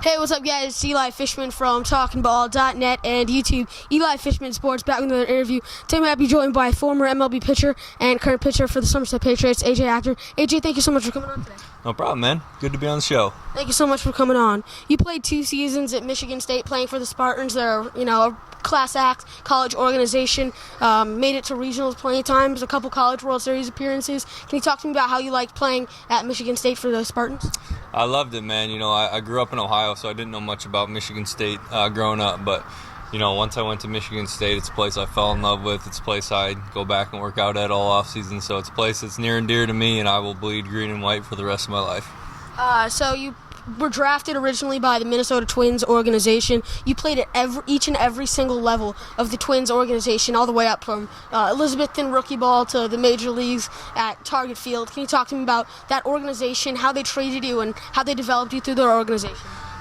Hey, what's up, guys? It's Eli Fishman from TalkingBall.net and YouTube. Eli Fishman Sports back with another interview. Today I'm happy to be joined by former MLB pitcher and current pitcher for the Somerset Patriots, Achter. AJ, thank you so much for coming on today. No problem, man. Good to be on the show. Thank you so much for coming on. You played 2 seasons at Michigan State playing for the Spartans. They're, a class act college organization. Made it to regionals plenty of times, a couple College World Series appearances. Can you talk to me about how you liked playing at Michigan State for the Spartans? I loved it, man. I grew up in Ohio, so I didn't know much about Michigan State growing up. But, once I went to Michigan State, it's a place I fell in love with. It's a place I go back and work out at all off-season. So it's a place that's near and dear to me, and I will bleed green and white for the rest of my life. So you were drafted originally by the Minnesota Twins organization. You played at each and every single level of the Twins organization, all the way up from Elizabethton rookie ball to the major leagues at Target Field. Can you talk to me about that organization, how they treated you, and how they developed you through their organization?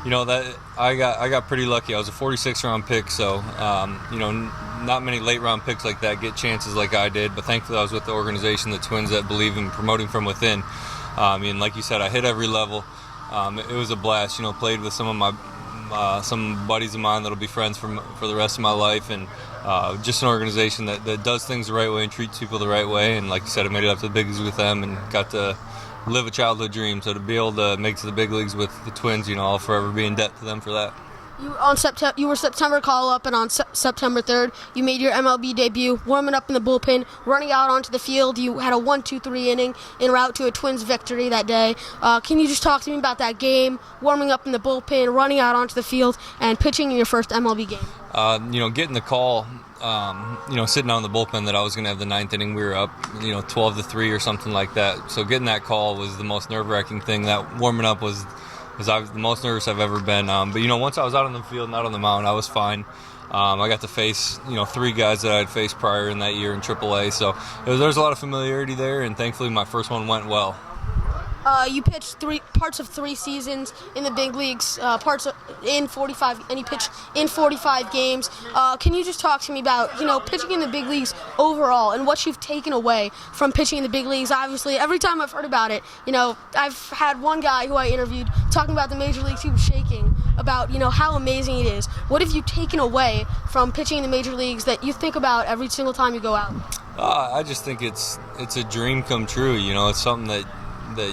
That I got pretty lucky. I was a 46 round pick, so not many late round picks like that get chances like I did. But thankfully, I was with the organization, the Twins, that believe in promoting from within. Like you said, I hit every level. It was a blast. Played with some of my some buddies of mine that'll be friends for the rest of my life, and just an organization that does things the right way and treats people the right way. And like you said, I made it up to the big leagues with them and got to live a childhood dream. So to be able to make it to the big leagues with the Twins, I'll forever be in debt to them for that. You were September call-up, and on September 3rd, you made your MLB debut, warming up in the bullpen, running out onto the field. You had a 1-2-3 inning en route to a Twins victory that day. Can you just talk to me about that game, warming up in the bullpen, running out onto the field, and pitching in your first MLB game? Getting the call, sitting out in the bullpen that I was going to have the 9th inning. We were up, 12-3 or something like that. So getting that call was the most nerve-wracking thing. That warming up was I was the most nervous I've ever been. But once I was out on the field and out on the mound, I was fine. I got to face 3 guys that I had faced prior in that year in AAA, so there was a lot of familiarity there, and thankfully my first one went well. You pitched parts of 3 seasons in the big leagues, in 45, and you pitched in 45 games. Can you just talk to me about pitching in the big leagues overall and what you've taken away from pitching in the big leagues? Obviously, every time I've heard about it, I've had one guy who I interviewed talking about the major leagues. He was shaking about how amazing it is. What have you taken away from pitching in the major leagues that you think about every single time you go out? I just think it's a dream come true. It's something that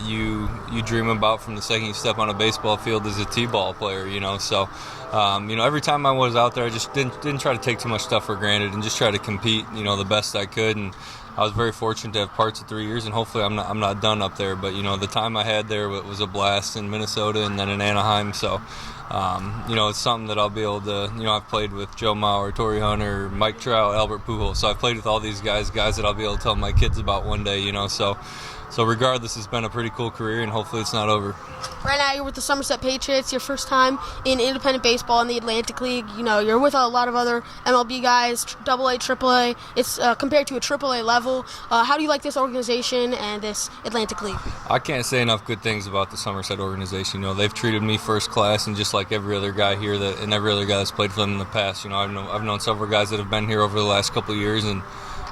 you dream about from the second you step on a baseball field as a T-ball player, So, every time I was out there, I just didn't try to take too much stuff for granted and just try to compete, the best I could. And I was very fortunate to have parts of 3 years, and hopefully I'm not done up there. But, the time I had there was a blast in Minnesota and then in Anaheim. So, it's something that I'll be able to, I've played with Joe Mauer, Torrey Hunter, Mike Trout, Albert Pujols. So I've played with all these guys that I'll be able to tell my kids about one day, So regardless, it's been a pretty cool career, and hopefully it's not over. Right now you're with the Somerset Patriots, your first time in independent baseball in the Atlantic League. You're with a lot of other MLB guys, AA, AAA. It's compared to a AAA level. How do you like this organization and this Atlantic League? I can't say enough good things about the Somerset organization. They've treated me first class, and just like every other guy here and every other guy that's played for them in the past. I've known several guys that have been here over the last couple of years, and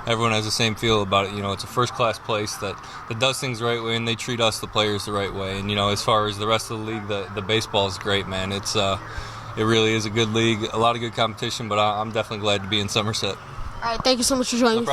everyone has the same feel about it. It's a first-class place that does things the right way, and they treat us, the players, the right way. And, as far as the rest of the league, the baseball is great, man. It really is a good league, a lot of good competition, but I'm definitely glad to be in Somerset. All right, thank you so much for joining me.